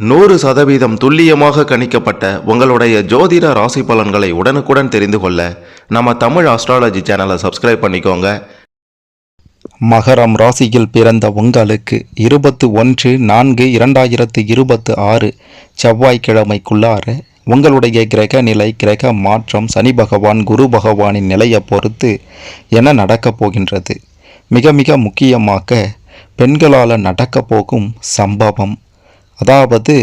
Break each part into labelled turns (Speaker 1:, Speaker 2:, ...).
Speaker 1: 100% துல்லியமாக கணிக்கப்பட்ட உங்களுடைய ஜோதிட ராசி பலன்களை உடனுக்குடன் தெரிந்து கொள்ள நம்ம தமிழ் ஆஸ்ட்ராலஜி சேனலை சப்ஸ்கிரைப் பண்ணிக்கோங்க.
Speaker 2: மகரம் ராசியில் பிறந்த உங்களுக்கு 21/4/2026 செவ்வாய்க்கிழமைக்குள்ளார உங்களுடைய கிரக நிலை, கிரக மாற்றம், சனி பகவான், குரு பகவானின் நிலையை பொறுத்து என்ன நடக்கப் போகின்றது, மிக மிக முக்கியமாக பெண்களால் நடக்கப் போகும் சம்பவம், அதாவது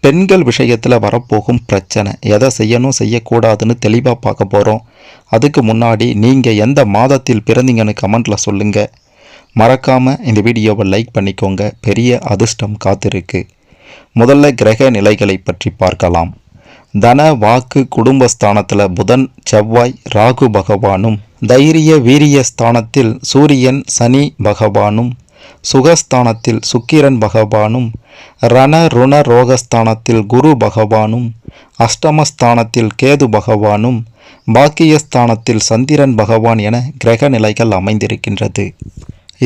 Speaker 2: பெண்கள் விஷயத்தில் வரப்போகும் பிரச்சனை, எதை செய்யணும் செய்யக்கூடாதுன்னு தெளிவாக பார்க்க போகிறோம். அதுக்கு முன்னாடி நீங்கள் எந்த மாதத்தில் பிறந்தீங்கன்னு கமெண்ட்டில் சொல்லுங்கள். மறக்காமல் இந்த வீடியோவை லைக் பண்ணிக்கோங்க. பெரிய அதிர்ஷ்டம் காத்திருக்கு. முதல்ல கிரக நிலைகளை பற்றி பார்க்கலாம். தன வாக்கு குடும்பஸ்தானத்தில் புதன், செவ்வாய், ராகு பகவானும், தைரிய வீரிய ஸ்தானத்தில் சூரியன், சனி பகவானும், சுகஸ்தானத்தில் சுக்கிரன் பகவானும், ரண ருண ரோகஸ்தானத்தில் குரு பகவானும், அஷ்டமஸ்தானத்தில் கேது பகவானும், பாக்கியஸ்தானத்தில் சந்திரன் பகவான் என கிரக நிலைகள் அமைந்திருக்கின்றது.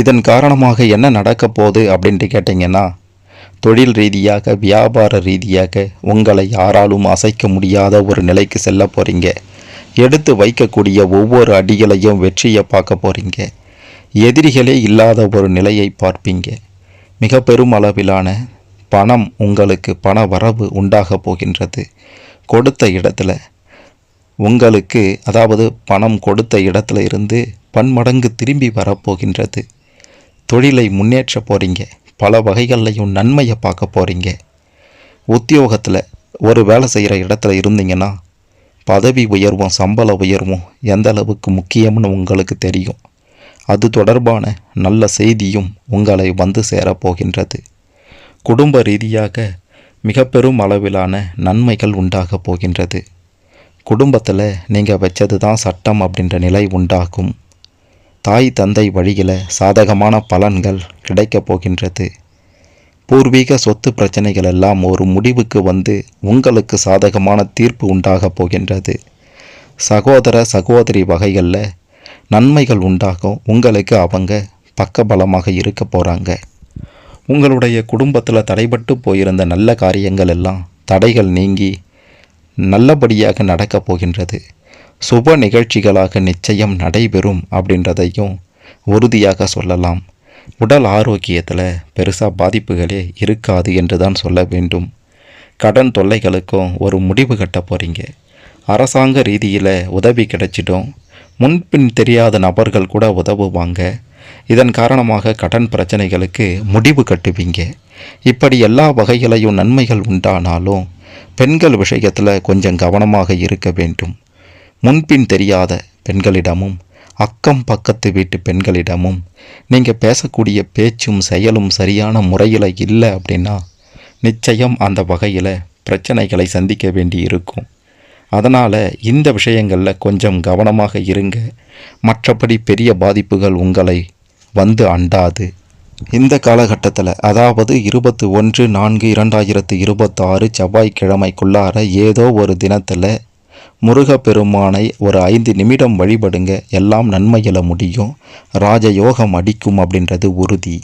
Speaker 2: இதன் காரணமாக என்ன நடக்க போகுது அப்படின்ட்டு கேட்டிங்கன்னா, தொழில் ரீதியாக, வியாபார ரீதியாக உங்களை யாராலும் அசைக்க முடியாத ஒரு நிலைக்கு செல்ல போகிறீங்க. எடுத்து வைக்கக்கூடிய ஒவ்வொரு அடிகளையும் வெற்றியை பார்க்க போகிறீங்க. எதிரிகளே இல்லாத ஒரு நிலையை பார்ப்பீங்க. மிக பெரும் அளவிலான பணம், உங்களுக்கு பண வரவு உண்டாக போகின்றது. கொடுத்த இடத்துல உங்களுக்கு, அதாவது பணம் கொடுத்த இடத்துல இருந்து பன்மடங்கு திரும்பி வரப்போகின்றது. தொழிலை முன்னேற்ற போகிறீங்க. பல வகைகள்லையும் நன்மையை பார்க்க போகிறீங்க. உத்தியோகத்தில் ஒரு வேலை செய்கிற இடத்துல இருந்தீங்கன்னா பதவி உயர்வும் சம்பள உயர்வும் எந்த அளவுக்கு முக்கியம்னு உங்களுக்கு தெரியும். அது தொடர்பான நல்ல செய்தியும் உங்களை வந்து சேரப்போகின்றது. குடும்ப ரீதியாக மிக பெரும் அளவிலான நன்மைகள் உண்டாக போகின்றது. குடும்பத்தில் நீங்கள் வச்சது தான் சட்டம் அப்படின்ற நிலை உண்டாகும். தாய் தந்தை வழியில் சாதகமான பலன்கள் கிடைக்கப் போகின்றது. பூர்வீக சொத்து பிரச்சனைகள் எல்லாம் ஒரு முடிவுக்கு வந்து உங்களுக்கு சாதகமான தீர்ப்பு உண்டாக போகின்றது. சகோதர சகோதரி வகைகளில் நன்மைகள் உண்டாகும். உங்களுக்கு அவங்க பக்கபலமாக இருக்க போகிறாங்க. உங்களுடைய குடும்பத்தில் தடைபட்டு போயிருந்த நல்ல காரியங்கள் எல்லாம் தடைகள் நீங்கி நல்லபடியாக நடக்கப் போகின்றது. சுப நிகழ்ச்சிகளாக நிச்சயம் நடைபெறும் அப்படின்றதையும் உறுதியாக சொல்லலாம். உடல் ஆரோக்கியத்தில் பெருசாக பாதிப்புகளே இருக்காது என்று தான் சொல்ல வேண்டும். கடன் தொல்லைகளுக்கும் ஒரு முடிவு கட்ட போகிறீங்க. அரசாங்க ரீதியில் உதவி கிடைச்சிடும். முன்பின் தெரியாத நபர்கள் கூட உதவுவாங்க. இதன் காரணமாக கடன் பிரச்சனைகளுக்கு முடிவு கட்டுவீங்க. இப்படி எல்லா வகைகளையும் நன்மைகள் உண்டானாலும் பெண்கள் விஷயத்தில் கொஞ்சம் கவனமாக இருக்க வேண்டும். முன்பின் தெரியாத பெண்களிடமும் அக்கம் பக்கத்து வீட்டு பெண்களிடமும் நீங்கள் பேசக்கூடிய பேச்சும் செயலும் சரியான முறையில் இல்லை அப்படின்னா நிச்சயம் அந்த வகையில் பிரச்சனைகளை சந்திக்க வேண்டி இருக்கும். அதனால் இந்த விஷயங்களில் கொஞ்சம் கவனமாக இருங்க. மற்றபடி பெரிய பாதிப்புகள் உங்களை வந்து அண்டாது. இந்த காலகட்டத்தில், அதாவது 21/4/2026 செவ்வாய்க்கிழமைக்குள்ளார ஏதோ ஒரு தினத்தில் முருகப்பெருமானை ஒரு 5 நிமிடம் வழிபடுங்க. எல்லாம் நன்மையில முடியும். ராஜயோகம் அடிக்கும் அப்படின்றது உறுதி.